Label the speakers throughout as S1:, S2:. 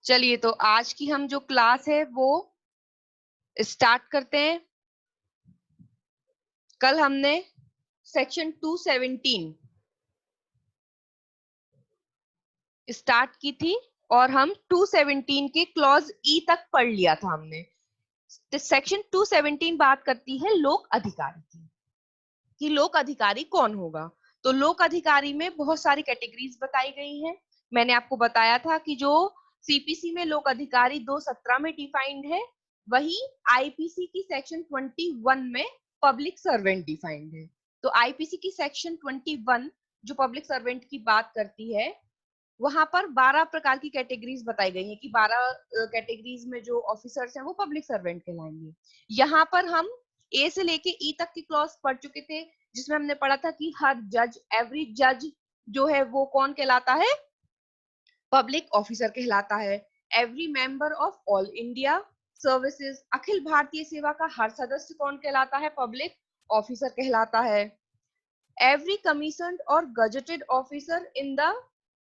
S1: चलिए तो आज की हम जो क्लास है वो स्टार्ट करते हैं। कल हमने सेक्शन 217 स्टार्ट की थी और हम 217 के क्लॉज ई तक पढ़ लिया था हमने। सेक्शन 217 बात करती है लोक अधिकारी की कि लोक अधिकारी कौन होगा। तो लोक अधिकारी में बहुत सारी कैटेगरीज बताई गई हैं। मैंने आपको बताया था कि जो सीपीसी में लोक अधिकारी 217 में डिफाइंड है, वही आईपीसी की सेक्शन 21 में पब्लिक सर्वेंट डिफाइंड है। तो आईपीसी की सेक्शन 21 जो पब्लिक सर्वेंट की बात करती है, वहां पर 12 प्रकार की कैटेगरीज बताई गई हैं कि 12 कैटेगरीज में जो ऑफिसर्स हैं वो पब्लिक सर्वेंट कहलाएंगे। यहाँ पर हम ए से लेके ई तक की क्लॉज पढ़ चुके थे, जिसमें हमने पढ़ा था कि हर जज, एवरी जज जो है वो कौन कहलाता है, पब्लिक ऑफिसर कहलाता है। Every member of all India services, अखिल भारतीय सेवा का हर सदस्य कौन कहलाता है, पब्लिक ऑफिसर कहलाता है। Every commissioned or gazetted officer in the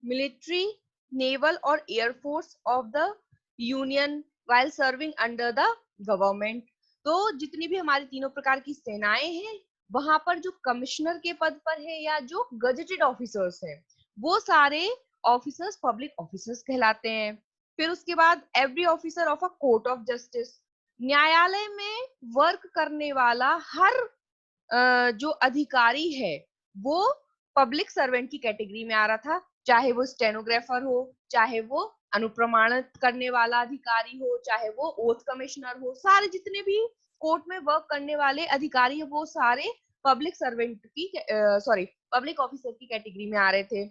S1: military, naval or air force of the union while serving under the government. तो जितनी भी हमारी तीनों प्रकार की सेनाएं हैं, वहां पर जो कमिश्नर के पद पर है या जो गजेटेड ऑफिसर्स हैं, वो सारे ऑफिसर्स पब्लिक ऑफिसर्स कहलाते हैं। फिर उसके बाद every officer of a court of justice, न्यायालय में वर्क करने वाला हर जो अधिकारी है वो पब्लिक सर्वेंट की कैटेगरी में आ रहा था, चाहे वो स्टेनोग्राफर हो, चाहे वो अनुप्रमाणित करने वाला अधिकारी हो, चाहे वो ओथ कमिश्नर हो, सारे जितने भी कोर्ट में वर्क करने वाले अधिकारी है वो सारे पब्लिक सर्वेंट की सॉरी पब्लिक ऑफिसर की कैटेगरी में आ रहे थे।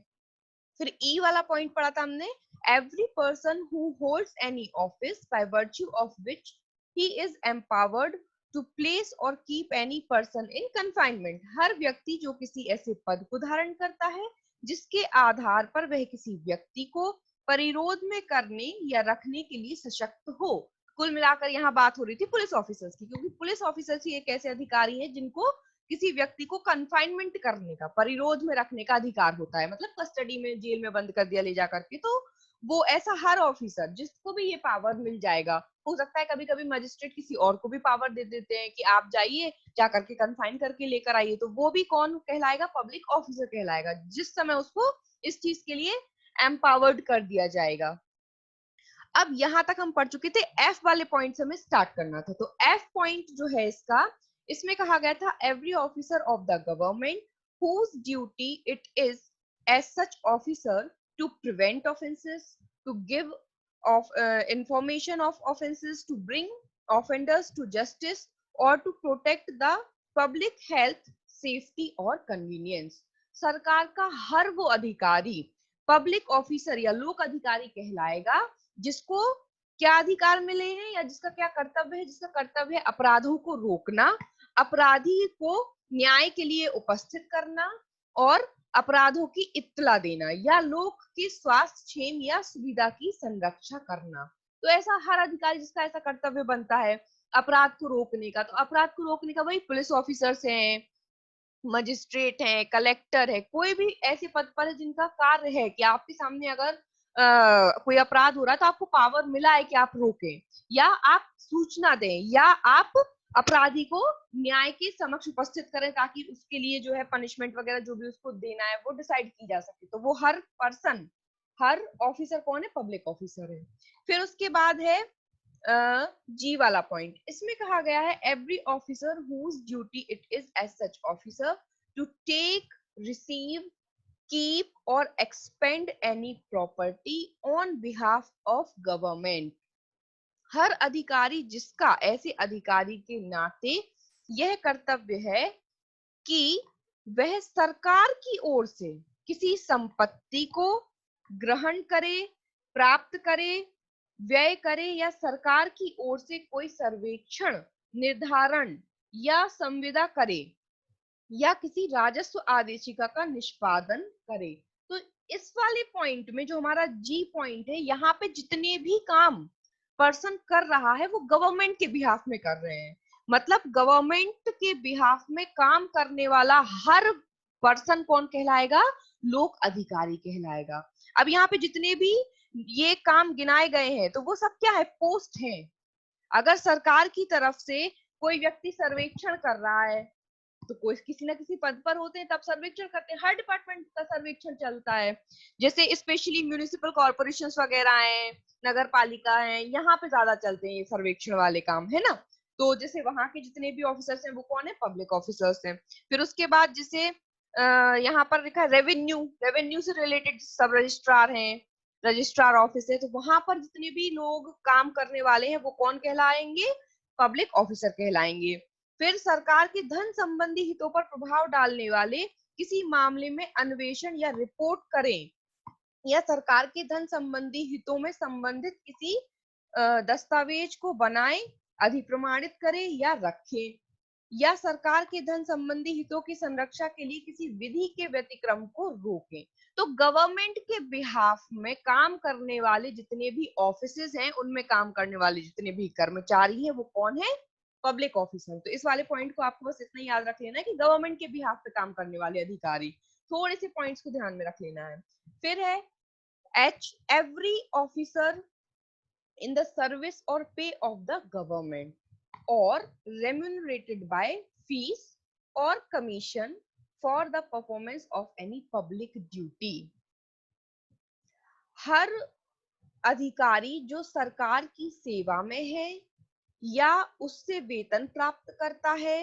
S1: फिर ई वाला पॉइंट पढ़ा था हमने, every person who holds any office by virtue of which he is empowered to place or keep any person in confinement, हर व्यक्ति जो किसी ऐसे पद को धारण करता है जिसके आधार पर वह किसी व्यक्ति को परिरोध में करने या रखने के लिए सशक्त हो। कुल मिलाकर यहाँ बात हो रही थी पुलिस ऑफिसर्स की, क्योंकि पुलिस ऑफिसर्स ही एक ऐसे अधिकारी है जिनको किसी व्यक्ति को कन्फाइनमेंट करने का, परिरोध में रखने का अधिकार होता है, मतलब कस्टडी में, जेल में बंद कर दिया ले जा करके। तो वो ऐसा हर ऑफिसर जिसको भी ये पावर मिल जाएगा, हो सकता है कभी कभी मजिस्ट्रेट किसी और को भी पावर दे देते हैं कि आप जाइए जा करके कन्फाइन करके लेकर आइए, तो वो भी कौन कहलाएगा, पब्लिक ऑफिसर कहलाएगा, जिस समय उसको इस चीज के लिए एम्पावर्ड कर दिया जाएगा। अब यहां तक हम पढ़ चुके थे, एफ वाले पॉइंट से हमें स्टार्ट करना था। तो एफ पॉइंट जो है इसका, इसमें कहा गया था every officer of the government whose duty it is as such officer to prevent offences, to give of information of offenses, to bring offenders to justice or to protect the public health, safety और convenience। सरकार का हर वो अधिकारी public officer या लोक अधिकारी कहलाएगा जिसको क्या अधिकार मिले हैं या जिसका क्या कर्तव्य है, जिसका कर्तव्य है अपराधों को रोकना, अपराधी को न्याय के लिए उपस्थित करना और अपराधों की इत्तला देना या लोक के स्वास्थ्य, क्षेम या सुविधा की संरक्षा करना। तो ऐसा हर अधिकारी जिसका ऐसा कर्तव्य बनता है अपराध को रोकने का, तो अपराध को रोकने का वही पुलिस ऑफिसर्स हैं, मजिस्ट्रेट है, कलेक्टर है, कोई भी ऐसे पद पर है जिनका कार्य है कि आपके सामने अगर कोई अपराध हो रहा है तो आपको पावर मिला है कि आप रोकें या आप सूचना दें या आप अपराधी को न्याय के समक्ष उपस्थित करें, ताकि उसके लिए जो है पनिशमेंट वगैरह जो भी उसको देना है वो डिसाइड की जा सके। तो वो हर पर्सन, हर ऑफिसर कौन है, पब्लिक ऑफिसर है। फिर उसके बाद है जी वाला पॉइंट, इसमें कहा गया है every officer whose duty it is as such officer to take, receive, keep or expend any property on behalf of government। हर अधिकारी जिसका ऐसे अधिकारी के नाते यह कर्तव्य है कि वह सरकार की ओर से किसी संपत्ति को ग्रहण करे, प्राप्त करे, व्यय करे या सरकार की ओर से कोई सर्वेक्षण, निर्धारण या संविदा करे या किसी राजस्व आदेशिका का निष्पादन करे। तो इस वाले पॉइंट में जो हमारा जी पॉइंट है, यहाँ पे जितने भी काम पर्सन कर रहा है वो गवर्नमेंट के बिहाफ में कर रहे हैं, मतलब गवर्नमेंट के बिहाफ में काम करने वाला हर पर्सन कौन कहलाएगा? लोक अधिकारी कहलाएगा। अब यहाँ पे जितने भी ये काम गिनाए गए हैं तो वो सब क्या है? पोस्ट हैं। अगर सरकार की तरफ से कोई व्यक्ति सर्वेक्षण कर रहा है तो कोई किसी ना किसी पद पर होते हैं, तब सर्वेक्षण करते हैं। हर डिपार्टमेंट का सर्वेक्षण चलता है, जैसे स्पेशली म्यूनिसिपल कॉर्पोरेशन वगैरह हैं, नगर पालिका है, यहाँ पे ज्यादा चलते हैं ये सर्वेक्षण वाले काम, है ना। तो जैसे वहां के जितने भी ऑफिसर्स हैं वो कौन है? पब्लिक ऑफिसर्स हैं। फिर उसके बाद जैसे यहाँ पर लिखा है रेवेन्यू, रेवेन्यू से रिलेटेड सब रजिस्ट्रार हैं, रजिस्ट्रार ऑफिस है, तो वहां पर जितने भी लोग काम करने वाले हैं वो कौन कहलाएंगे? पब्लिक ऑफिसर कहलाएंगे। फिर सरकार के धन संबंधी हितों पर प्रभाव डालने वाले किसी मामले में अन्वेषण या रिपोर्ट करें, या सरकार के धन संबंधी हितों में संबंधित किसी दस्तावेज को बनाएं, अधिप्रमाणित करें या रखें, या सरकार के धन संबंधी हितों की संरक्षा के लिए किसी विधि के व्यतिक्रम को रोकें। तो गवर्नमेंट के बिहाफ में काम करने वाले जितने भी ऑफिसेज हैं, उनमें काम करने वाले जितने भी कर्मचारी हैं वो कौन है? Public officer. तो इस वाले पॉइंट को आपको बस इतना याद रख लेना है कि गवर्नमेंट के बिहाफ पे काम करने वाले अधिकारी, थोड़े से पॉइंट्स को ध्यान में रख लेना है। फिर है H, every officer in the service or pay of the government or remunerated by fees or commission for the performance of any public duty। हर अधिकारी जो सरकार की सेवा में है या उससे वेतन प्राप्त करता है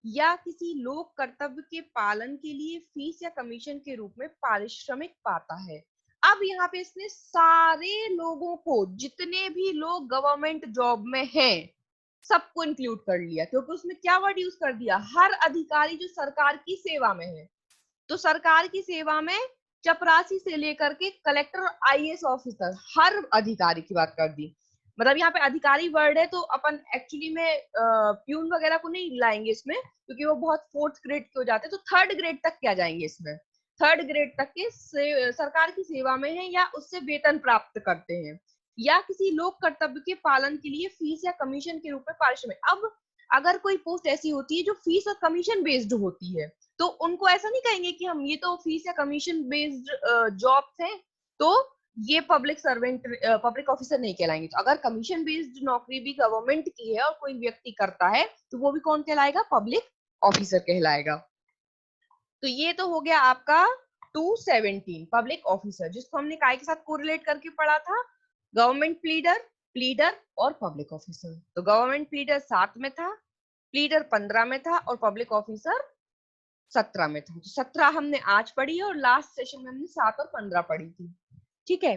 S1: या किसी लोक कर्तव्य के पालन के लिए फीस या कमीशन के रूप में पारिश्रमिक पाता है। अब यहाँ पे इसने सारे लोगों को, जितने भी लोग गवर्नमेंट जॉब में हैं, सबको इंक्लूड कर लिया, क्योंकि उसमें क्या वर्ड यूज कर दिया? हर अधिकारी जो सरकार की सेवा में है। तो सरकार की सेवा में चपरासी से लेकर के कलेक्टर और आईएएस ऑफिसर, हर अधिकारी की बात कर दी। मतलब यहाँ पे अधिकारी वर्ड है तो अपन एक्चुअली में प्यून वगैरह को नहीं लाएंगे इसमें, क्योंकि वो बहुत फोर्थ ग्रेड के हो जाते हैं, तो थर्ड ग्रेड तक क्या जाएंगे इसमें? थर्ड ग्रेड तक के सरकार की सेवा में है या उससे वेतन प्राप्त करते हैं या किसी लोक कर्तव्य के पालन के लिए फीस या कमीशन के रूप में पारिश्रमिक। अब अगर कोई पोस्ट ऐसी होती है जो फीस और कमीशन बेस्ड होती है तो उनको ऐसा नहीं कहेंगे कि हम ये तो फीस या कमीशन बेस्ड जॉब्स हैं तो ये पब्लिक सर्वेंट, पब्लिक ऑफिसर नहीं कहलाएंगे। तो अगर कमीशन बेस्ड नौकरी भी गवर्नमेंट की है और कोई व्यक्ति करता है तो वो भी कौन कहलाएगा? पब्लिक ऑफिसर कहलाएगा। तो ये तो हो गया आपका 217 पब्लिक ऑफिसर, जिसको हमने काय के साथ कोरिलेट करके पढ़ा था? गवर्नमेंट प्लीडर, प्लीडर और पब्लिक ऑफिसर। तो गवर्नमेंट प्लीडर 7 में था, प्लीडर 15 में था और पब्लिक ऑफिसर 17 में था। तो 17 हमने आज पढ़ी है और लास्ट सेशन में हमने 7 और 15 पढ़ी थी। ठीक है,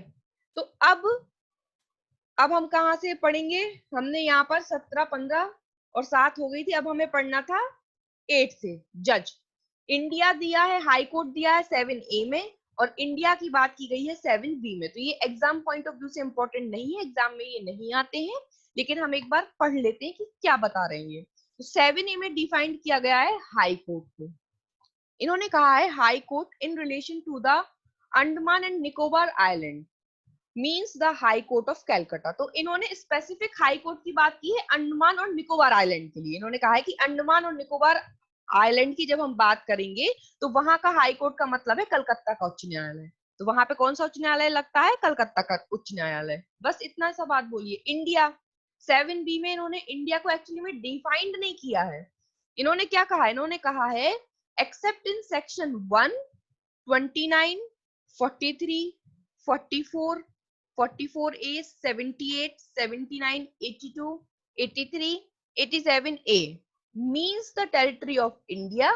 S1: तो अब हम कहाँ से पढ़ेंगे? हमने यहाँ पर 17, 15 और 7 हो गई थी। अब हमें पढ़ना था 8 से। जज इंडिया दिया है, हाई कोर्ट दिया है 7A में और इंडिया की बात की गई है 7B में। तो ये एग्जाम पॉइंट ऑफ व्यू से इंपॉर्टेंट नहीं है, एग्जाम में ये नहीं आते हैं, लेकिन हम एक बार पढ़ लेते हैं कि क्या बता रहे हैं। तो 7A में डिफाइंड किया गया है हाई कोर्ट को। इन्होंने कहा है high court in relation to the Andaman and Nicobar island means the high court of Calcutta. तो इन्होंने स्पेसिफिक हाई कोर्ट की बात की है अंडमान और निकोबार आइलैंड के लिए। इन्होंने कहा है कि अंडमान और निकोबार आइलैंड की जब हम बात करेंगे तो वहां का हाई कोर्ट का मतलब है कलकत्ता का उच्च न्यायालय। तो वहां पे कौन सा उच्च न्यायालय लगता है? कलकत्ता का उच्च न्यायालय। बस इतना सा बात बोलिए। इंडिया 7B में इन्होंने इंडिया को एक्चुअली में डिफाइंड नहीं किया है। इन्होंने क्या कहा? इन्होंने कहा है accept in section 1, 29, 43, 44, 44A, 78, 79, 82, 83, 87A means the territory of India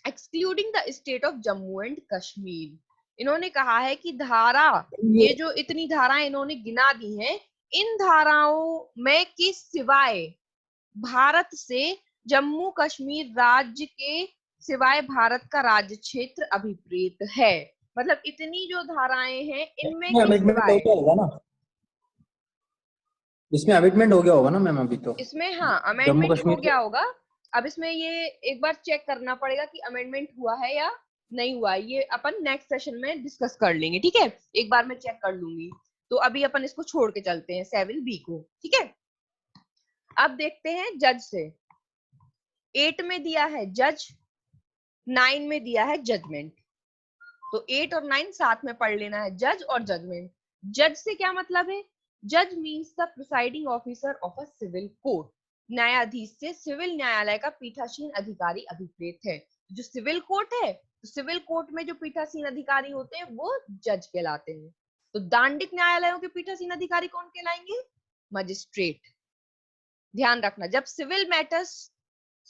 S1: excluding the state of Jammu and Kashmir। इन्होंने कहा है कि धारा, ये जो इतनी धाराएं इन्होंने गिना दी हैं, इन धाराओं में के सिवाय भारत से जम्मू कश्मीर राज्य के सिवाय भारत का राज्य क्षेत्र अभिप्रेत है। मतलब इतनी जो धाराएं हैं इनमें के सिवाय।
S2: होगा ना, इसमें अमेंडमेंट हो गया होगा ना मैम? अभी तो
S1: इसमें हाँ अमेंडमेंट हो गया होगा। अब इसमें ये एक बार चेक करना पड़ेगा कि अमेंडमेंट हुआ है या नहीं हुआ। ये अपन नेक्स्ट सेशन में डिस्कस कर लेंगे, ठीक है? एक बार मैं चेक कर लूंगी। तो अभी अपन इसको छोड़ के चलते हैं 7B को, ठीक है? अब देखते हैं जज से। 8 में दिया है जज, 9 में दिया है जजमेंट, तो 8 और 9 साथ में पढ़ लेना है, जज और जजमेंट। जज से क्या मतलब है? जज means the presiding officer of a civil court. न्यायाधीश से सिविल न्यायालय का पीठासीन अधिकारी अभिप्रेत है। जो सिविल कोर्ट है, तो सिविल कोर्ट में जो पीठासीन अधिकारी होते हैं वो जज कहलाते हैं। तो दांडिक न्यायालयों के पीठासीन अधिकारी कौन कहलाएंगे? मजिस्ट्रेट। ध्यान रखना, जब सिविल मैटर्स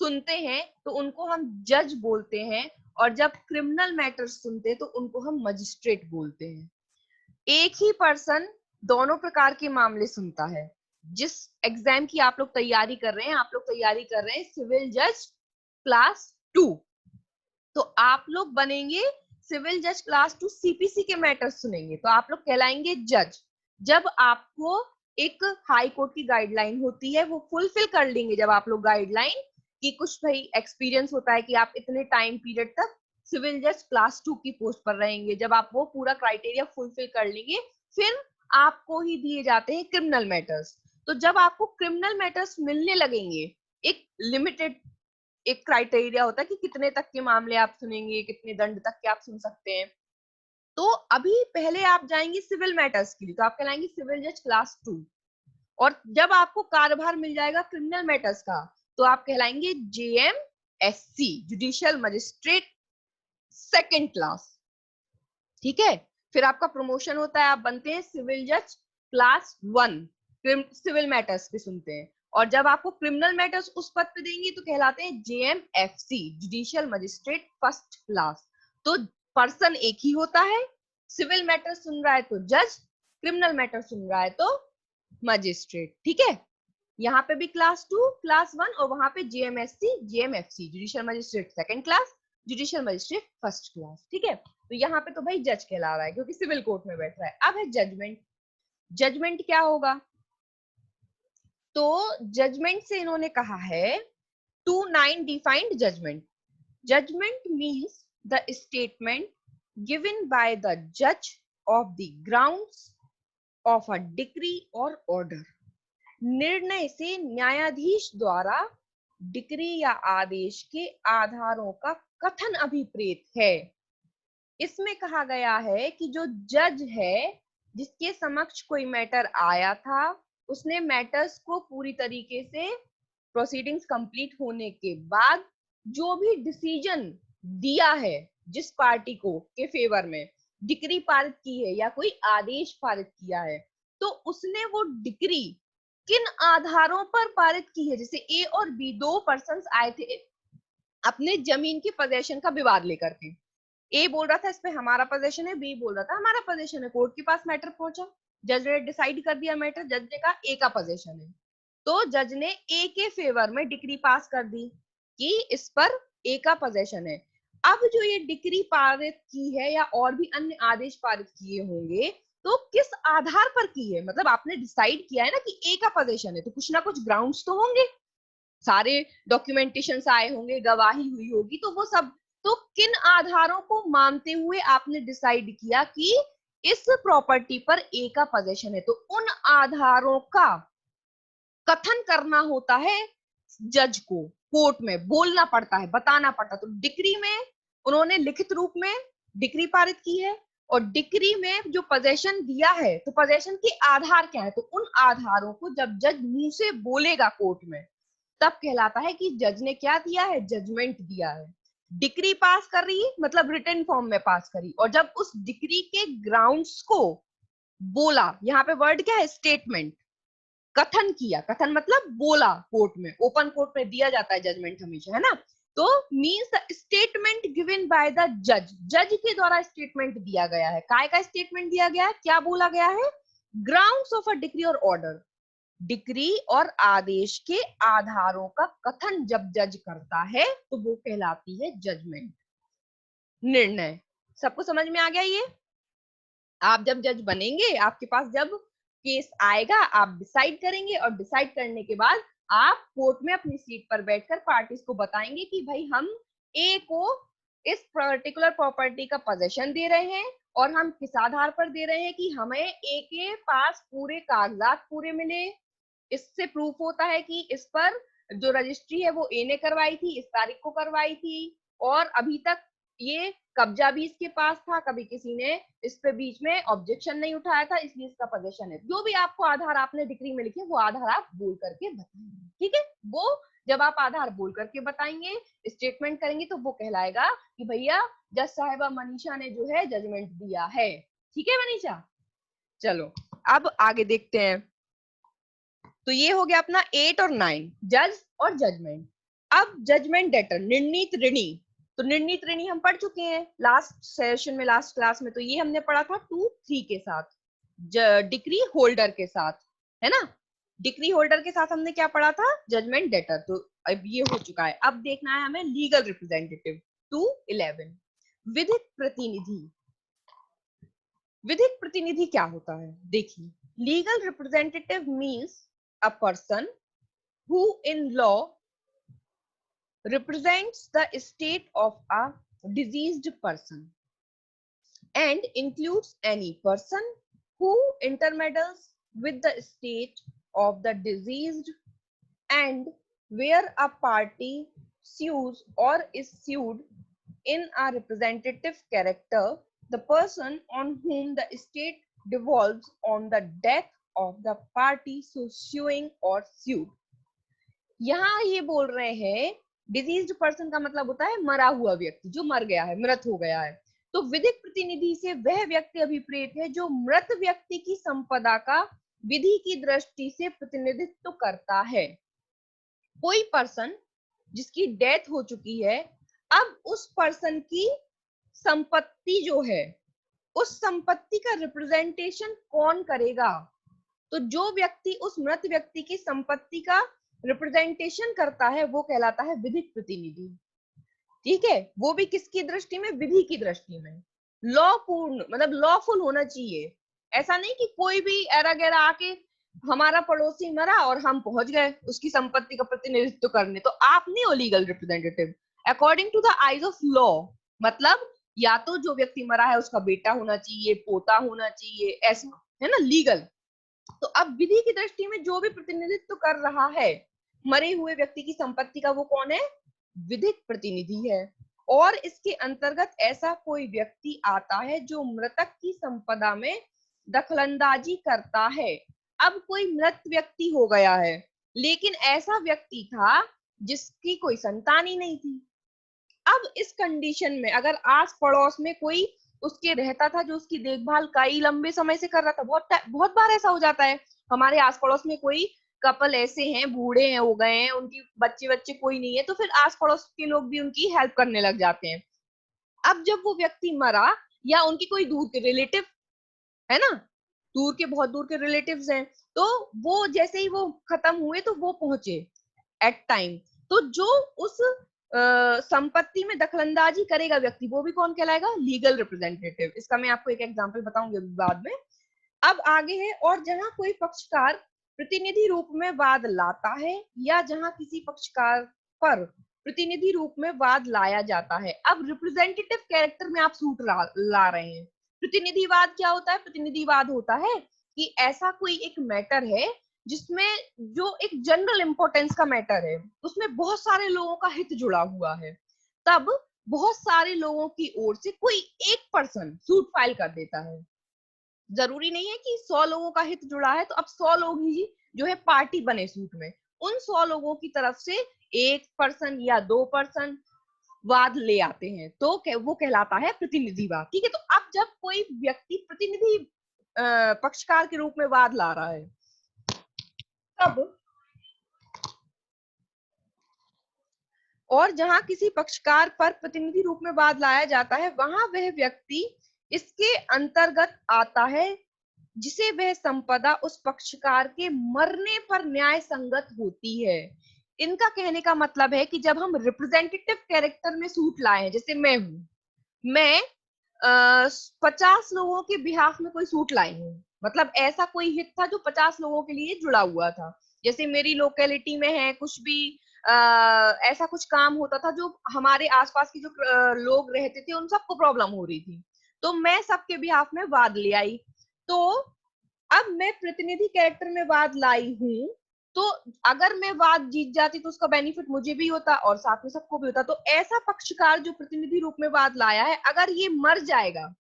S1: सुनते हैं तो उनको हम जज बोलते हैं, और जब क्रिमिनल मैटर्स सुनते हैं तो उनको हम मजिस्ट्रेट बोलते हैं। एक ही पर्सन दोनों प्रकार के मामले सुनता है। जिस एग्जाम की आप लोग तैयारी कर रहे हैं, आप लोग तैयारी कर रहे हैं सिविल जज क्लास 2, तो आप लोग बनेंगे सिविल जज क्लास 2, सीपीसी के मैटर्स सुनेंगे तो आप लोग कहलाएंगे जज। जब आपको एक हाई कोर्ट की गाइडलाइन होती है वो फुलफिल कर लेंगे, जब आप लोग गाइडलाइन की कुछ भाई एक्सपीरियंस होता है कि आप इतने टाइम पीरियड तक सिविल जज क्लास 2 की पोस्ट पर रहेंगे, जब आप वो पूरा क्राइटेरिया फुलफिल कर लेंगे फिर आपको ही दिए जाते हैं क्रिमिनल मैटर्स। तो जब आपको क्रिमिनल मैटर्स मिलने लगेंगे, एक लिमिटेड एक क्राइटेरिया होता है कि कितने तक के मामले आप सुनेंगे, कितने दंड तक के आप सुन सकते हैं। तो अभी पहले आप जाएंगे सिविल मैटर्स के लिए, तो आप कहलाएंगे सिविल जज क्लास 2, और जब आपको कार्यभार मिल जाएगा क्रिमिनल मैटर्स का तो आप कहलाएंगे JMSC, judicial magistrate second class. ठीक है, फिर आपका प्रमोशन होता है, आप बनते हैं सिविल जज क्लास 1, सिविल मैटर्स पे सुनते हैं, और जब आपको क्रिमिनल मैटर्स उस पद पे देंगे तो कहलाते हैं JMFC, judicial magistrate first class. तो पर्सन एक ही होता है, सिविल मैटर सुन रहा है तो जज, क्रिमिनल मैटर सुन रहा है तो मजिस्ट्रेट। ठीक है, यहाँ पे भी क्लास 2 क्लास 1, और वहां पे JMSC JMFC, judicial magistrate second class, judicial magistrate first class. ठीक है, तो यहाँ पे तो भाई जज कहला रहा है क्योंकि सिविल कोर्ट में बैठ रहा है। अब है जजमेंट। जजमेंट क्या होगा? तो जजमेंट से इन्होंने कहा है 2(9) defined judgment. Judgment means the statement given by the जज of the grounds of a decree or order. निर्णय से न्यायाधीश द्वारा डिक्री या आदेश के आधारों का कथन अभिप्रेत है। इसमें कहा गया है कि जो जज है जिसके समक्ष कोई मैटर आया था, उसने मैटर्स को पूरी तरीके से प्रोसीडिंग्स कंप्लीट होने के बाद जो भी डिसीजन दिया है जिस पार्टी को के फेवर में, डिक्री पारित की है या कोई आदेश पारित किया है, तो उसने वो डिक्री किन आधारों पर पारित की है। जैसे ए और बी दो पर्सन्स आए थे अपने जमीन की पोजेशन का विवाद लेकर के, ए बोल रहा था इस पे हमारा पोजीशन है, बी बोल रहा था हमारा पोजीशन है, कोर्ट के पास मैटर पहुंचा, जज ने डिसाइड कर दिया मैटर, जज ने कहा ए का पोजीशन है, तो जज ने ए के फेवर में डिक्री पास कर दी कि इस पर ए का पोजीशन है। अब जो ये डिक्री पारित की है या और भी अन्य आदेश पारित किए होंगे तो किस आधार पर की है, मतलब आपने डिसाइड किया है ना कि ए का पोजीशन है तो कुछ ना कुछ ग्राउंड्स तो होंगे, सारे डॉक्यूमेंटेशन आए होंगे, गवाही हुई होगी, तो वो सब, तो किन आधारों को मानते हुए आपने डिसाइड किया कि इस प्रॉपर्टी पर ए का पोजीशन है, तो उन आधारों का कथन करना होता है जज को, कोर्ट में बोलना पड़ता है, बताना पड़ता है। तो डिक्री में उन्होंने लिखित रूप में डिक्री पारित की है, और डिक्री में जो पोजीशन दिया है तो पोजीशन के आधार क्या है, तो उन आधारों को जब जज मुंह से बोलेगा कोर्ट में तब कहलाता है कि जज ने क्या दिया है, जजमेंट दिया है। डिक्री पास कर रही मतलब रिटन फॉर्म में पास करी, और जब उस डिक्री के ग्राउंड्स को बोला, यहाँ पे वर्ड क्या है, स्टेटमेंट, कथन किया, कथन मतलब बोला कोर्ट में, ओपन कोर्ट में दिया जाता है जजमेंट हमेशा, है ना, तो means the statement given by the जज, जज के द्वारा स्टेटमेंट दिया गया है। काय का स्टेटमेंट दिया गया है, क्या बोला गया है, grounds of a decree or order, decree और आदेश के आधारों का कथन जब जज करता है तो वो कहलाती है जजमेंट, निर्णय। सबको समझ में आ गया ये? आप जब जज बनेंगे, आपके पास जब केस आएगा, आप डिसाइड करेंगे, और डिसाइड करने के बाद आप कोर्ट में अपनी सीट पर बैठकर पार्टीज को बताएंगे कि भाई हम ए को इस पर्टिकुलर प्रॉपर्टी का पोजीशन दे रहे हैं, और हम किस आधार पर दे रहे हैं कि हमें ए के पास पूरे कागजात पूरे मिले, इससे प्रूफ होता है कि इस पर जो रजिस्ट्री है वो ए ने करवाई थी, इस तारीख को करवाई थी, और अभी तक ये कब्जा भी इसके पास था, कभी किसी ने इस पे बीच में ऑब्जेक्शन नहीं उठाया था, इसलिए इसका पोजीशन है। जो भी आपको आधार आपने डिक्री में लिखे वो आधार आप बोल करके बताएंगे, ठीक है। वो जब आप आधार बोल करके बताएंगे, स्टेटमेंट करेंगे, तो वो कहलाएगा कि भैया जज साहिबा मनीषा ने जो है जजमेंट दिया है, ठीक है मनीषा। चलो अब आगे देखते हैं। तो ये हो गया अपना 8 और 9, जज और जजमेंट। अब जजमेंट डेटर, निर्णीत ऋणी। तो निर्णीत ऋणी हम पढ़ चुके हैं लास्ट सेशन में, लास्ट क्लास में। तो ये हमने पढ़ा था 2, 3 के साथ, डिक्री होल्डर के साथ, है ना। डिक्री होल्डर के साथ हमने क्या पढ़ा था, जजमेंट डेटर। तो अब ये हो चुका है। अब देखना है हमें लीगल रिप्रेजेंटेटिव 2, 11। विधिक प्रतिनिधि। विधिक प्रतिनिधि क्या होता है, देखिए। Legal representative means a person who in law represents the estate of a deceased person and includes any person who intermeddles with the estate of the deceased, and where a party sues or is sued in a representative character, the person on whom the estate devolves on the death of the party so suing or sued। यहाँ ये बोल रहे हैं diseased person का मतलब होता है मरा हुआ व्यक्ति, जो मर गया है, मृत हो गया है। तो विधिक प्रतिनिधि से वह व्यक्ति अभिप्रेत है जो मृत व्यक्ति की संपदा का विधि की दृष्टि से प्रतिनिधित्व करता है। कोई पर्सन जिसकी डेथ हो चुकी है, अब उस पर्सन की संपत्ति जो है, उस संपत्ति का रिप्रेजेंटेशन कौन करेगा। तो जो व्यक्ति उस मृत व्यक्ति की संपत्ति का रिप्रेजेंटेशन करता है वो कहलाता है विधिक प्रतिनिधि, ठीक है। वो भी किसकी दृष्टि में, विधि की दृष्टि में। लॉ पूर्ण मतलब लॉफुल होना चाहिए। ऐसा नहीं कि कोई भी एरा गैरा आके हमारा पड़ोसी मरा और हम पहुंच गए उसकी संपत्ति का प्रतिनिधित्व करने, तो आप नहीं हो legal representative according to the eyes of law. मतलब या तो जो व्यक्ति मरा है उसका बेटा होना चाहिए, पोता होना चाहिए, ऐसा है ना लीगल। तो अब विधि की दृष्टि में जो भी प्रतिनिधित्व कर रहा है मरे हुए व्यक्ति की संपत्ति का, वो कौन है, विधिक प्रतिनिधि है। और इसके अंतर्गत ऐसा कोई व्यक्ति आता है जो मृतक की संपदा में दखलंदाजी करता है। अब कोई मृत व्यक्ति हो गया है, लेकिन ऐसा व्यक्ति था जिसकी कोई संतान ही नहीं थी। अब इस कंडीशन में अगर आस पड़ोस में कोई उसके रहता था जो उसकी देखभाल कई लंबे समय से कर रहा था, बहुत बार ऐसा हो जाता है हमारे आस पड़ोस में कोई कपल ऐसे हैं, बूढ़े हैं, हो गए हैं, उनकी बच्चे कोई नहीं है, तो फिर आस पड़ोस के लोग भी उनकी हेल्प करने लग जाते हैं। अब जब वो व्यक्ति मरा या उनकी कोई दूर के रिलेटिव है ना, बहुत दूर के रिलेटिव्स हैं, तो वो जैसे ही वो खत्म हुए तो वो पहुंचे एट टाइम, तो जो उस संपत्ति में दखलंदाजी करेगा व्यक्ति, वो भी कौन कहलाएगा, लीगल रिप्रेजेंटेटिव। इसका मैं आपको एक एग्जांपल बताऊंगी बाद में। अब आगे है, और जहां कोई पक्षकार प्रतिनिधि रूप में वाद लाता है या जहां किसी पक्षकार पर प्रतिनिधि रूप में वाद लाया जाता है। अब रिप्रेजेंटेटिव कैरेक्टर में आप सूट ला रहे हैं। प्रतिनिधिवाद क्या होता है, प्रतिनिधिवाद होता है कि ऐसा कोई एक मैटर है जिसमें जो एक जनरल इंपॉर्टेंस का मैटर है, उसमें बहुत सारे लोगों का हित जुड़ा हुआ है, तब बहुत सारे लोगों की ओर से कोई एक पर्सन सूट फाइल कर देता है। जरूरी नहीं है कि 100 लोगों का हित जुड़ा है तो अब 100 लोग ही जो है पार्टी बने सूट में। उन 100 लोगों की तरफ से एक पर्सन या 2 पर्सन वाद ले आते हैं, तो वो कहलाता है प्रतिनिधिवाद, ठीक है। तो अब जब कोई व्यक्ति प्रतिनिधि पक्षकार के रूप में वाद ला रहा है, तब और जहां किसी पक्षकार पर प्रतिनिधि रूप में वाद लाया जाता है, वहां वह व्यक्ति इसके अंतर्गत आता है जिसे वह संपदा उस पक्षकार के मरने पर न्याय संगत होती है। इनका कहने का मतलब है कि जब हम रिप्रेजेंटेटिव कैरेक्टर में सूट लाए हैं, जैसे मैं हूं, मैं 50 लोगों के बिहाफ में कोई सूट लाई हूँ, मतलब ऐसा कोई हित था जो 50 लोगों के लिए जुड़ा हुआ था। जैसे मेरी लोकेलिटी में है कुछ भी ऐसा कुछ काम होता था जो हमारे आसपास के जो लोग रहते थे उन सबको प्रॉब्लम हो रही थी, तो मैं सबके बिहाफ में वाद ले आई। तो अब मैं प्रतिनिधि कैरेक्टर में वाद लाई हूं, तो अगर मैं वाद जीत जाती तो उसका बेनिफिट मुझे भी होता और साथ में सबको भी होता। तो ऐसा पक्षकार जो प्रतिनिधि रूप में वाद लाया है, अगर ये मर जाएगा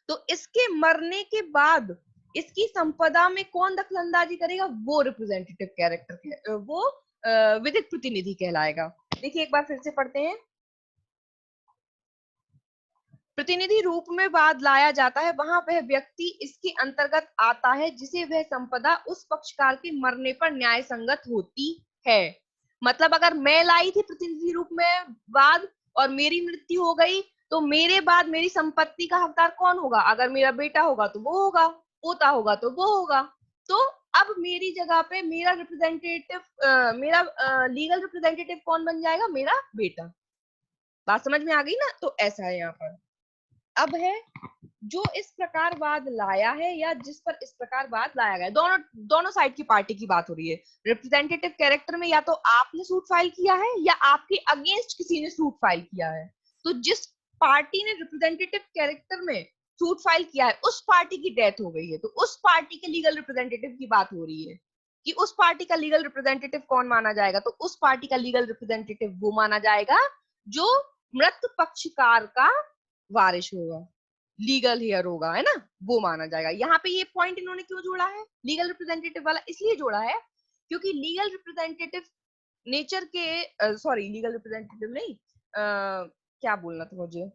S1: तो इसके मरने के बाद इसकी संपदा में कौन दखलंदाजी करेगा? वो रिप्रेजेंटेटिव कैरेक्टर, वो विधिक प्रतिनिधि कहलाएगा। देखिए एक बार फिर से पढ़ते हैं। प्रतिनिधि रूप में वाद लाया जाता है वहां वह व्यक्ति इसके अंतर्गत आता है जिसे वह संपदा उस पक्षकार के मरने पर न्याय संगत होती है। मतलब अगर मैं लाई थी प्रतिनिधि रूप में वाद और मेरी मृत्यु हो गई, तो मेरे बाद मेरी संपत्ति का हकदार कौन होगा? अगर मेरा बेटा होगा तो वो होगा, पोता होगा तो वो होगा। तो अब मेरी जगह पे मेरा रिप्रेजेंटेटिव, मेरा लीगल रिप्रेजेंटेटिव कौन बन जाएगा? मेरा बेटा। बात समझ में आ गई ना? तो ऐसा है यहाँ पर। अब है जो इस प्रकार वाद लाया है या जिस पर इस प्रकार वाद लाया गया, दोनों दोनों साइड की पार्टी की बात हो रही है। रिप्रेजेंटेटिव कैरेक्टर में या तो आपने सूट फाइल किया है या आपके अगेंस्ट किसी ने सूट फाइल किया है। तो जिस पार्टी ने रिप्रेजेंटेटिव कैरेक्टर में सूट फाइल किया है उस पार्टी की डेथ हो गई है, तो उस पार्टी के लीगल रिप्रेजेंटेटिव की बात हो रही है कि उस पार्टी का लीगल रिप्रेजेंटेटिव कौन माना जाएगा। तो उस पार्टी का लीगल रिप्रेजेंटेटिव वो माना जाएगा जो मृत पक्षकार का वारिश होगा, लीगल हेयर होगा, है ना, वो माना जाएगा। यहाँ पे ये पॉइंट इन्होंने क्यों जोड़ा है लीगल रिप्रेजेंटेटिव वाला? इसलिए जोड़ा है क्योंकि लीगल रिप्रेजेंटेटिव नेचर के, सॉरी लीगल रिप्रेजेंटेटिव नहीं, क्या बोलना था मुझे,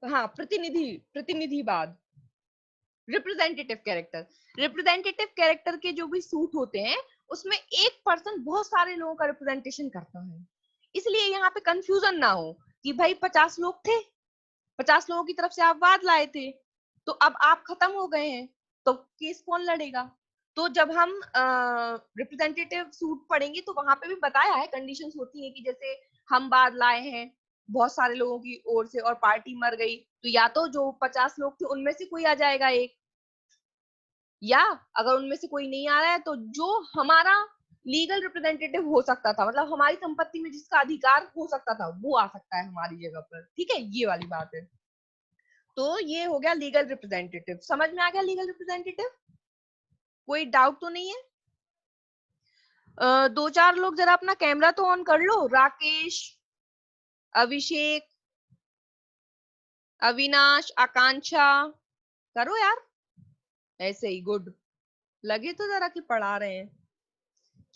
S1: हाँ, प्रतिनिधिवाद, रिप्रेजेंटेटिव कैरेक्टर के जो भी सूट होते हैं उसमें एक पर्सन बहुत सारे लोगों का रिप्रेजेंटेशन करता है। इसलिए यहाँ पे कंफ्यूजन ना हो कि भाई 50 लोग थे, 50 लोगों की तरफ से आप वाद लाए थे, तो अब आप खत्म हो गए हैं, तो केस कौन लड़ेगा? तो जब हम रिप्रेजेंटेटिव सूट पढ़ेंगे तो वहां पे भी बताया है कंडीशंस होती है कि जैसे हम वाद लाए हैं बहुत सारे लोगों की ओर से और पार्टी मर गई, तो या तो जो 50 लोग थे उनमें से कोई आ जाएगा एक, या अगर उनमें से कोई नहीं आ रहा है तो जो हमारा लीगल रिप्रेजेंटेटिव हो सकता था, मतलब हमारी संपत्ति में जिसका अधिकार हो सकता था, वो आ सकता है हमारी जगह पर। ठीक है, ये वाली बात है। तो ये हो गया लीगल रिप्रेजेंटेटिव। समझ में आ गया लीगल रिप्रेजेंटेटिव? कोई डाउट तो नहीं है? दो चार लोग जरा अपना कैमरा तो ऑन कर लो। राकेश, अभिषेक, अविनाश, आकांक्षा, करो यार ऐसे ही। गुड, लगे तो जरा कि पढ़ा रहे हैं।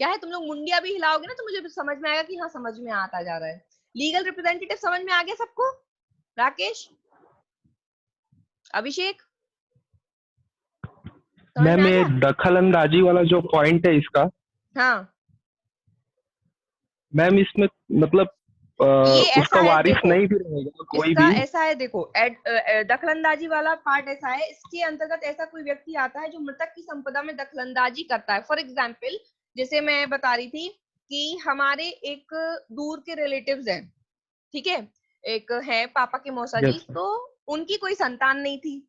S1: क्या है, तुम लोग मुंडिया भी हिलाओगे ना तो मुझे समझ में आएगा कि हाँ समझ में आता जा रहा है। लीगल रिप्रेजेंटेटिव समझ में आ गया सबको? राकेश, अभिषेक, समझ में
S3: मैम
S1: आ
S3: ये
S1: गया?
S3: दखल अंदाजी वाला जो पॉइंट है इसका,
S1: हाँ,
S3: मैम इसमें मतलब
S1: ये ऐसा
S3: उसका
S1: है,
S3: वारिस
S1: देखो
S3: नहीं भी रहेगा कोई
S1: इसका
S3: भी?
S1: ऐसा है, देखो दखलंदाजी वाला पार्ट ऐसा है, इसके अंतर्गत ऐसा कोई व्यक्ति आता है जो मृतक की संपदा में दखलंदाजी करता है। फॉर एग्जाम्पल, जैसे मैं बता रही थी कि हमारे एक दूर के रिलेटिव्स हैं, ठीक है, एक है पापा के मौसा जी,
S3: यस
S1: तो उनकी कोई संतान नहीं थी,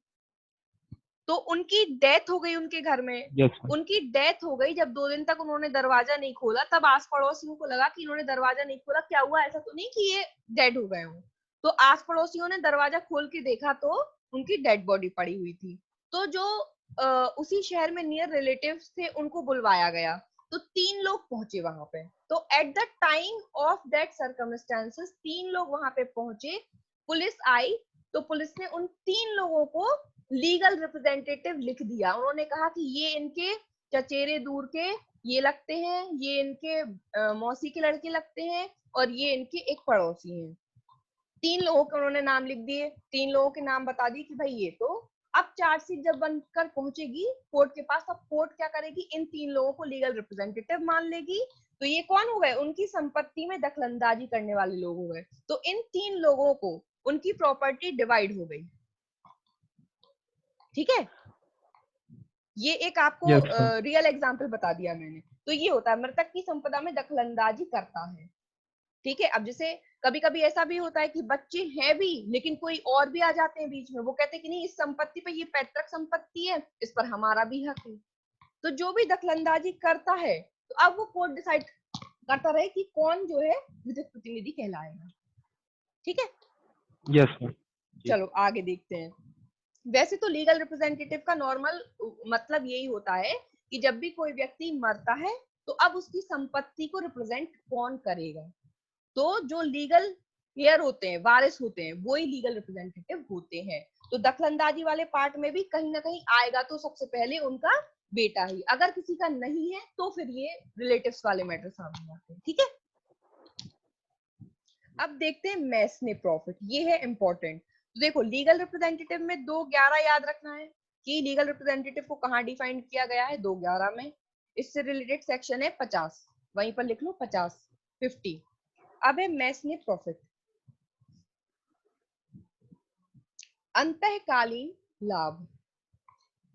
S1: तो उनकी डेथ हो गई उनके घर में।
S3: यस
S1: उनकी डेथ हो गई, जब 2 दिन तक उन्होंने दरवाजा नहीं खोला तब आस पड़ोसियों को लगा कि इन्होंने दरवाजा नहीं खोला, क्या हुआ, ऐसा तो नहीं कि ये डेड हो गए हों। तो आस पड़ोसियों ने दरवाजा खोल के देखा तो उनकी डेड बॉडी पड़ी हुई थी। तो जो उसी शहर में नियर रिलेटिव्स थे उनको बुलवाया गया, तो 3 लोग पहुंचे वहां पे। तो at the time of that circumstances 3 लोग वहां पे पहुंचे, पुलिस आई, तो पुलिस ने उन 3 लोगों को लीगल रिप्रेजेंटेटिव लिख दिया। उन्होंने कहा कि ये इनके चचेरे दूर के ये लगते हैं, ये इनके मौसी के लड़के लगते हैं और ये इनके एक पड़ोसी हैं। 3 लोगों के उन्होंने नाम लिख दिए, 3 लोगों के नाम बता दिए कि भाई ये तो। अब चार्जशीट जब बनकर पहुंचेगी कोर्ट के पास, तब कोर्ट क्या करेगी, इन 3 लोगों को लीगल रिप्रेजेंटेटिव मान लेगी। तो ये कौन हो गए, उनकी संपत्ति में दखलंदाजी करने वाले लोग हो गए। तो इन 3 लोगों को उनकी प्रॉपर्टी डिवाइड हो गई। ठीक है, ये एक आपको
S3: यस सर।
S1: रियल एग्जांपल बता दिया मैंने। तो ये होता है मृतक की संपदा में दखलंदाजी करता है। ठीक है, अब जैसे कभी कभी ऐसा भी होता है कि बच्चे हैं भी लेकिन कोई और भी आ जाते हैं बीच में, वो कहते हैं कि नहीं इस संपत्ति पे, ये पैतृक संपत्ति है, इस पर हमारा भी हक है। तो जो भी दखलंदाजी करता है, तो अब वो कोर्ट डिसाइड करता रहे कि कौन जो है विधिक प्रतिनिधि कहलाएगा। ठीक है,
S3: यस सर।
S1: चलो आगे देखते हैं। वैसे तो लीगल रिप्रेजेंटेटिव का नॉर्मल मतलब यही होता है कि जब भी कोई व्यक्ति मरता है तो अब उसकी संपत्ति को रिप्रेजेंट कौन करेगा, तो जो लीगल हेयर होते हैं, वारिस होते हैं, वो ही लीगल रिप्रेजेंटेटिव होते हैं। तो दखलंदाजी वाले पार्ट में भी कहीं ना कहीं आएगा तो सबसे पहले उनका बेटा ही, अगर किसी का नहीं है तो फिर ये रिलेटिव्स वाले मैटर सामने आते हैं। ठीक है, अब देखते हैं मैस्ने प्रॉफिट, ये है इंपॉर्टेंट। तो देखो लीगल रिप्रेजेंटेटिव में 211 याद रखना है कि लीगल रिप्रेजेंटेटिव को कहाँ डिफाइन किया गया है, 211 में। इससे रिलेटेड सेक्शन है 50, वहीं पर लिख लो 50 50। अब है मैस्ने प्रॉफिट, अंतःकालीन लाभ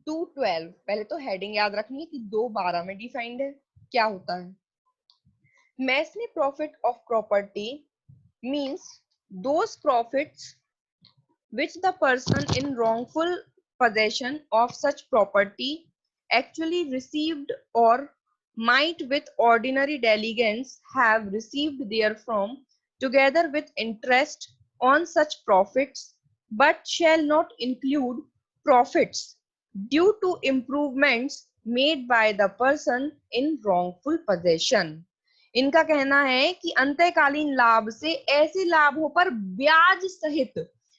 S1: 212। पहले तो हेडिंग याद रखनी है कि 212 में डिफाइंड है क्या होता है। Mesne profit of property means those profits which the person in wrongful possession of such property actually received or might with ordinary diligence have received therefrom, together with interest on such profits, but shall not include profits due to improvements made by the person in wrongful possession। इनका कहना है कि अंतःकालीन लाभ से ऐसे लाभों पर ब्याज सहित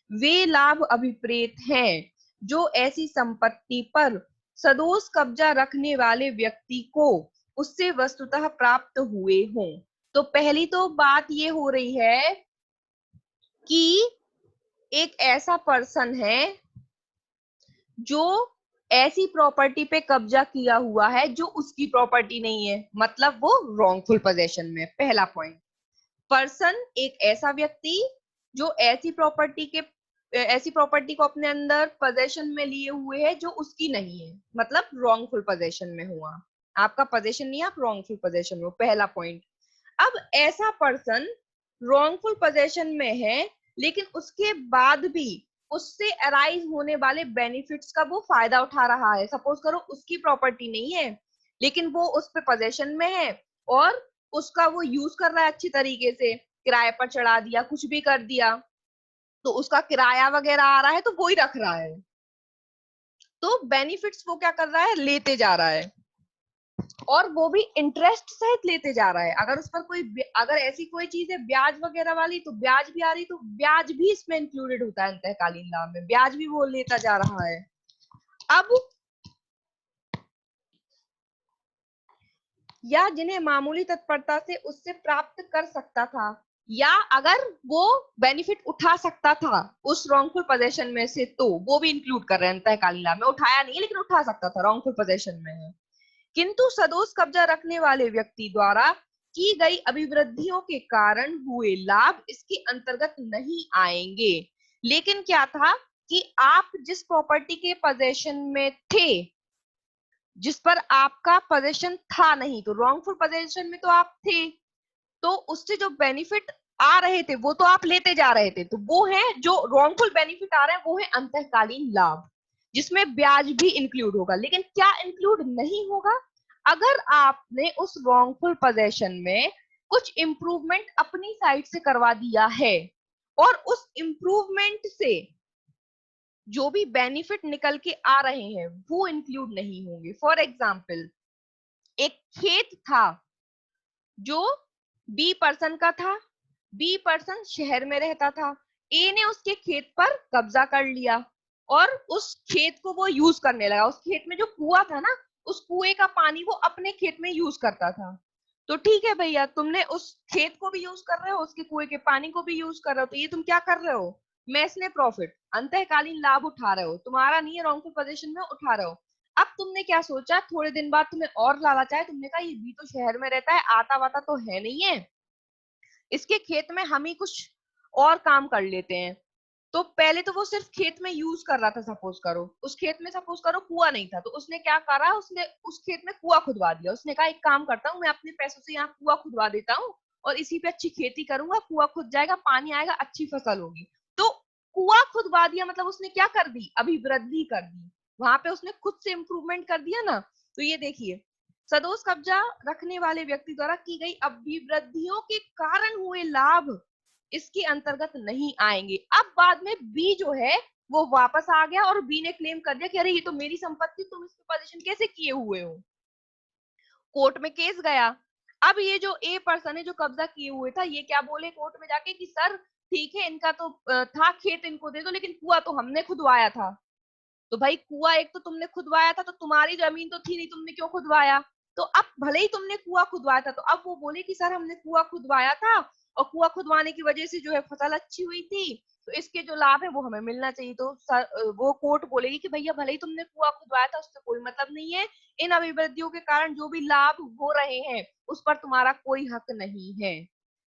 S1: वे लाभ अभिप्रेत हैं जो ऐसी संपत्ति पर सदोष कब्जा रखने वाले व्यक्ति को उससे वस्तुतः प्राप्त हुए हों। तो पहली तो बात ये हो रही है कि एक ऐसा पर्सन है जो ऐसी प्रॉपर्टी पे कब्जा किया हुआ है जो उसकी प्रॉपर्टी नहीं है, मतलब वो रॉन्गफुल पोजेशन में। पहला पॉइंट, पर्सन एक ऐसा व्यक्ति जो ऐसी प्रॉपर्टी को अपने अंदर पोजेशन में लिए हुए है जो उसकी नहीं है, मतलब रॉन्गफुल पोजेशन में हुआ। आपका पोजेशन नहीं है, आप रॉन्गफुल पोजेशन में हो, पहला पॉइंट। अब ऐसा पर्सन रॉन्गफुल पोजेशन में है लेकिन उसके बाद भी उससे अराइज होने वाले बेनिफिट्स का वो फायदा उठा रहा है। सपोज करो उसकी प्रॉपर्टी नहीं है लेकिन वो उस पे पोजेशन में है और उसका वो यूज कर रहा है अच्छी तरीके से, किराए पर चढ़ा दिया, कुछ भी कर दिया, तो उसका किराया वगैरह आ रहा है तो वो ही रख रहा है, तो बेनिफिट्स वो क्या कर रहा है, लेते जा रहा है, और वो भी इंटरेस्ट सहित लेते जा रहा है। अगर उस पर अगर ऐसी कोई चीज है ब्याज वगैरह वाली तो ब्याज भी आ रही, तो ब्याज भी इसमें इंक्लूडेड होता है, अंतःकालीन लाभ में ब्याज भी वो लेता जा रहा है। अब या जिन्हें मामूली तत्परता से उससे प्राप्त कर सकता था, या अगर वो बेनिफिट उठा सकता था उस रॉन्गफुल पोजेशन में से, तो वो भी इंक्लूड कर रहे हैं अंतःकालीन लाभ में। उठाया नहीं है लेकिन उठा सकता था, रॉन्गफुल पोजेशन में है। किंतु सदोष कब्जा रखने वाले व्यक्ति द्वारा की गई अभिवृद्धियों के कारण हुए लाभ इसके अंतर्गत नहीं आएंगे। लेकिन क्या था कि आप जिस प्रॉपर्टी के पोजेशन में थे, जिस पर आपका पोजेशन था नहीं, तो रॉन्गफुल पोजेशन में तो आप थे, तो उससे जो बेनिफिट आ रहे थे वो तो आप लेते जा रहे थे, तो वो है जो रॉन्गफुल बेनिफिट आ रहे हैं वो है अंतःकालीन लाभ, जिसमें ब्याज भी इंक्लूड होगा। लेकिन क्या इंक्लूड नहीं होगा, अगर आपने उस रॉन्गफुल पोजेशन में कुछ इंप्रूवमेंट अपनी साइड से करवा दिया है और उस इंप्रूवमेंट से जो भी बेनिफिट निकल के आ रहे हैं वो इंक्लूड नहीं होंगे। फॉर एग्जाम्पल, एक खेत था जो बी पर्सन का था, बी पर्सन शहर में रहता था, ए ने उसके खेत पर कब्जा कर लिया और उस खेत को वो यूज करने लगा। उस खेत में जो कुआं था ना, उस कुएं का पानी वो अपने खेत में यूज करता था। तो ठीक है भैया, तुमने उस खेत को भी यूज कर रहे हो, उसके कुएं के पानी को भी यूज कर रहे हो, तो ये तुम क्या कर रहे हो, मैस्ने प्रॉफिट, अंतःकालीन लाभ उठा रहे हो, तुम्हारा नहीं है, रॉन्गफुल पोजीशन में उठा रहे हो। अब तुमने क्या सोचा, थोड़े दिन बाद तुम्हें और लालच आया, तुमने कहा ये भी तो शहर में रहता है, आता वाता तो है नहीं है, इसके खेत में हम ही कुछ और काम कर लेते हैं। तो पहले तो वो सिर्फ खेत में यूज कर रहा था, सपोज करो उस खेत में सपोज करो कुआं नहीं था, तो उसने क्या करा, उसने उस खेत में कुआं खुदवा दिया। उसने कहा एक काम करता हूँ, मैं अपने पैसों से यहाँ कुआं खुदवा देता हूँ और इसी पे अच्छी खेती करूंगा, कुआं खुद जाएगा, पानी आएगा, अच्छी फसल होगी। तो कुआं खुदवा दिया, मतलब उसने क्या कर दी, अभिवृद्धि कर दी, वहां पे उसने खुद से इंप्रूवमेंट कर दिया ना। तो ये देखिए, सदोष कब्जा रखने वाले व्यक्ति द्वारा की गई अभिवृद्धियों के कारण हुए लाभ इसके अंतर्गत नहीं आएंगे। अब बाद में बी जो है वो वापस आ गया और बी ने क्लेम कर दिया कि अरे ये तो मेरी संपत्ति, तुम इस पे पोजीशन कैसे किए हुए हो। कोर्ट में केस गया। अब ये जो ए पर्सन है जो कब्जा किए हुए था, ये क्या बोले कोर्ट में जाके कि सर ठीक है इनका तो था खेत, इनको दे दो, लेकिन कुआं तो हमने खुदवाया था। तो भाई कुआं एक तो तुमने खुदवाया था, तो तुम्हारी जमीन तो थी नहीं, तुमने क्यों खुदवाया। तो अब भले ही तुमने कुआं खुदवाया था, तो अब वो बोले कि सर हमने कुआं खुदवाया था और कुआं खुदवाने की वजह से जो है फसल अच्छी हुई थी, तो इसके जो लाभ है वो हमें मिलना चाहिए। तो वो कोर्ट बोलेगी कि भैया भले ही तुमने कुआं खुदवाया था, उससे कोई मतलब नहीं है, इन अभिवृद्धियों के कारण जो भी लाभ हो रहे हैं उस पर तुम्हारा कोई हक नहीं है।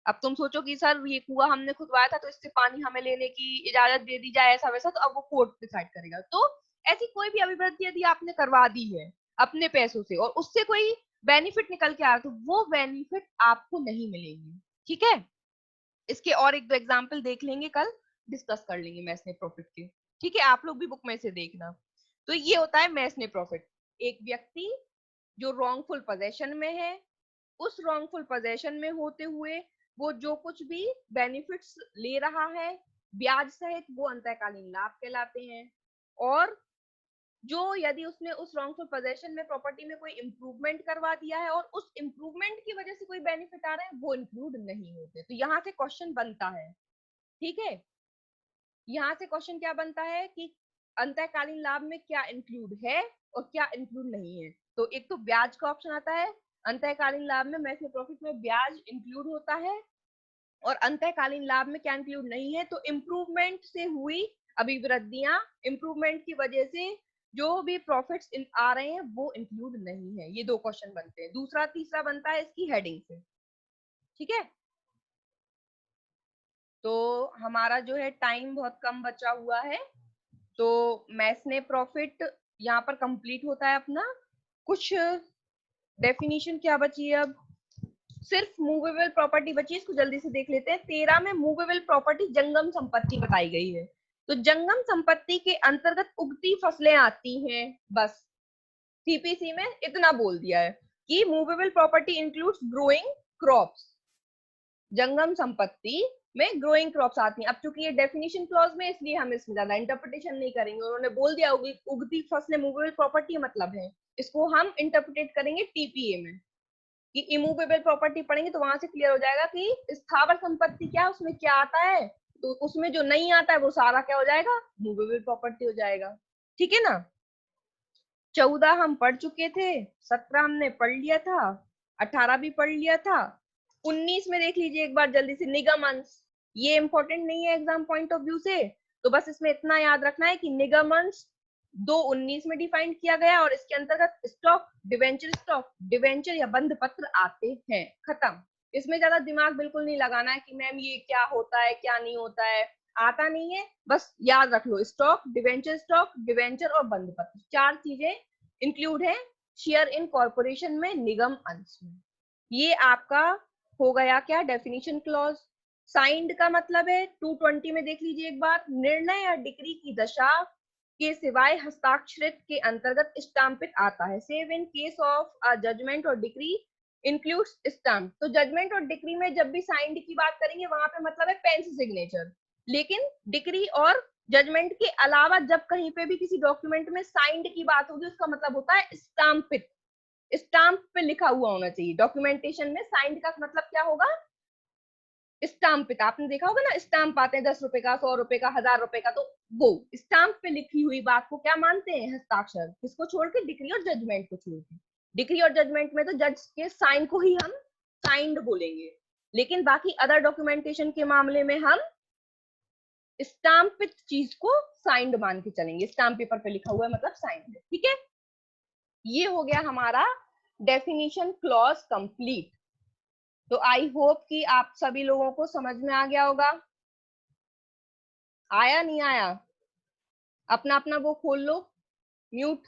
S1: अब तुम सोचो कि सर ये कुआं हमने खुदवाया था तो इससे पानी हमें लेने की इजाजत दे दी जाए, ऐसा वैसा, तो अब वो कोर्ट डिसाइड करेगा। तो ऐसी कोई भी अभिवृद्धि यदि आपने करवा दी है अपने पैसों से और उससे कोई बेनिफिट निकल के आ रहा है, तो वो बेनिफिट आपको नहीं मिलेंगे। ठीक है, इसके और एक दो एग्जाम्पल देख लेंगे, कल डिस्कस कर लेंगे मैसने प्रॉफिट के। ठीक है, आप लोग भी बुक में से देखना। तो ये होता है मैसने प्रॉफिट। एक व्यक्ति जो रॉन्गफुल पोजेशन में है, उस रॉन्गफुल पोजेशन में होते हुए वो जो कुछ भी बेनिफिट्स ले रहा है ब्याज सहित, वो अंतःकालीन लाभ कहलाते हैं। और जो यदि उसने उस रॉन्गफुल पोजेशन में प्रॉपर्टी में कोई इंप्रूवमेंट करवा दिया है और उस इंप्रूवमेंट की वजह से कोई बेनिफिट आ रहा है, वो इंक्लूड नहीं होते। तो यहाँ से क्वेश्चन बनता है, ठीक है, यहाँ से क्वेश्चन क्या बनता है कि अंतःकालीन लाभ में क्या इंक्लूड है और क्या इंक्लूड नहीं है। तो एक तो ब्याज का ऑप्शन आता है, अंतःकालीन लाभ में मैसने प्रॉफिट में ब्याज इंक्लूड होता है। और अंतःकालीन लाभ में क्या इंक्लूड नहीं है, तो इम्प्रूवमेंट से हुई अभिवृद्धियां, इम्प्रूवमेंट की वजह से जो भी प्रॉफिट्स आ रहे हैं वो इंक्लूड नहीं है। ये दो क्वेश्चन बनते हैं। दूसरा तीसरा बनता है इसकी हेडिंग से। ठीक है, तो हमारा जो है टाइम बहुत कम बचा हुआ है, तो मैसने प्रॉफिट यहाँ पर कंप्लीट होता है अपना। कुछ डेफिनेशन क्या बची है, अब सिर्फ मूवेबल प्रॉपर्टी बची है, इसको जल्दी से देख लेते हैं। 13 में मूवेबल प्रॉपर्टी जंगम संपत्ति बताई गई है। तो जंगम संपत्ति के अंतर्गत उगती फसलें आती हैं, बस सीपीसी में इतना बोल दिया है कि movable property includes growing crops. जंगम संपत्ति में ग्रोइंग क्रॉप्स आती हैं। अब चूंकि ये डेफिनेशन क्लॉज में, इसलिए हम इसमें ज्यादा इंटरप्रिटेशन नहीं करेंगे। उन्होंने बोल दिया उगती फसलें मूवेबल प्रॉपर्टी मतलब है, इसको हम इंटरप्रिटेट करेंगे टीपीए में कि इमूवेबल प्रॉपर्टी पढ़ेंगे तो वहां से क्लियर हो जाएगा कि स्थावर संपत्ति क्या है, उसमें क्या आता है। तो उसमें जो नहीं आता है वो सारा क्या हो जाएगा, मूवेबल प्रॉपर्टी हो जाएगा। ठीक है ना, 14 हम पढ़ चुके थे, 17 हमने पढ़ लिया था, 18 भी पढ़ लिया था। 19 में देख लीजिए एक बार जल्दी से, निगम अंश। ये इंपॉर्टेंट नहीं है एग्जाम पॉइंट ऑफ व्यू से, तो बस इसमें इतना याद रखना है कि निगम अंश 219 में डिफाइन किया गया और इसके अंतर्गत स्टॉक, डिवेंचर या बंध पत्र आते हैं। खत्म। इसमें ज्यादा दिमाग बिल्कुल नहीं लगाना है कि मैम ये क्या होता है क्या नहीं होता है, आता नहीं है, बस याद रख लो स्टॉक, डिवेंचर और बंध पत्र, चार चीजें इंक्लूड है शेयर इन कॉर्पोरेशन में, निगम अंश में। ये आपका हो गया क्या, डेफिनेशन क्लॉज। साइंड का मतलब है 220 में देख लीजिए एक बार, निर्णय या डिक्री की दशा के सिवाय हस्ताक्षरित के अंतर्गत स्टाम्पित आता है। Save in case of a judgment और डिक्री इंक्लूड्स स्टाम्प। तो जजमेंट और डिक्री में जब भी साइंड की बात करेंगे वहां पे मतलब है पेन से सिग्नेचर, लेकिन डिक्री और जजमेंट के अलावा जब कहीं पे भी किसी डॉक्यूमेंट में साइंड की बात होगी उसका मतलब होता है स्टाम्पित। स्टाम्प पे लिखा हुआ होना चाहिए। डॉक्यूमेंटेशन में साइंड का मतलब क्या होगा, स्टाम्पित। आपने देखा होगा ना, स्टाम्प आते हैं 10 रुपए का, 100 रुपए का, 1000 रुपए का, तो वो स्टाम्प पे लिखी हुई बात को क्या मानते हैं, हस्ताक्षर। किसको छोड़ के, डिक्री और जजमेंट को छोड़ के। डिक्री और जजमेंट में तो जज के साइन को ही हम साइंड बोलेंगे, लेकिन बाकी अदर डॉक्यूमेंटेशन के मामले में हम स्टाम्पित चीज को साइंड मान के चलेंगे। स्टाम्प पेपर पे लिखा हुआ है मतलब साइंड है। ठीक है, ये हो गया हमारा डेफिनेशन क्लॉज कंप्लीट। तो आई होप कि आप सभी लोगों को समझ में आ गया होगा। आया नहीं आया, अपना अपना वो खोल लो, म्यूट।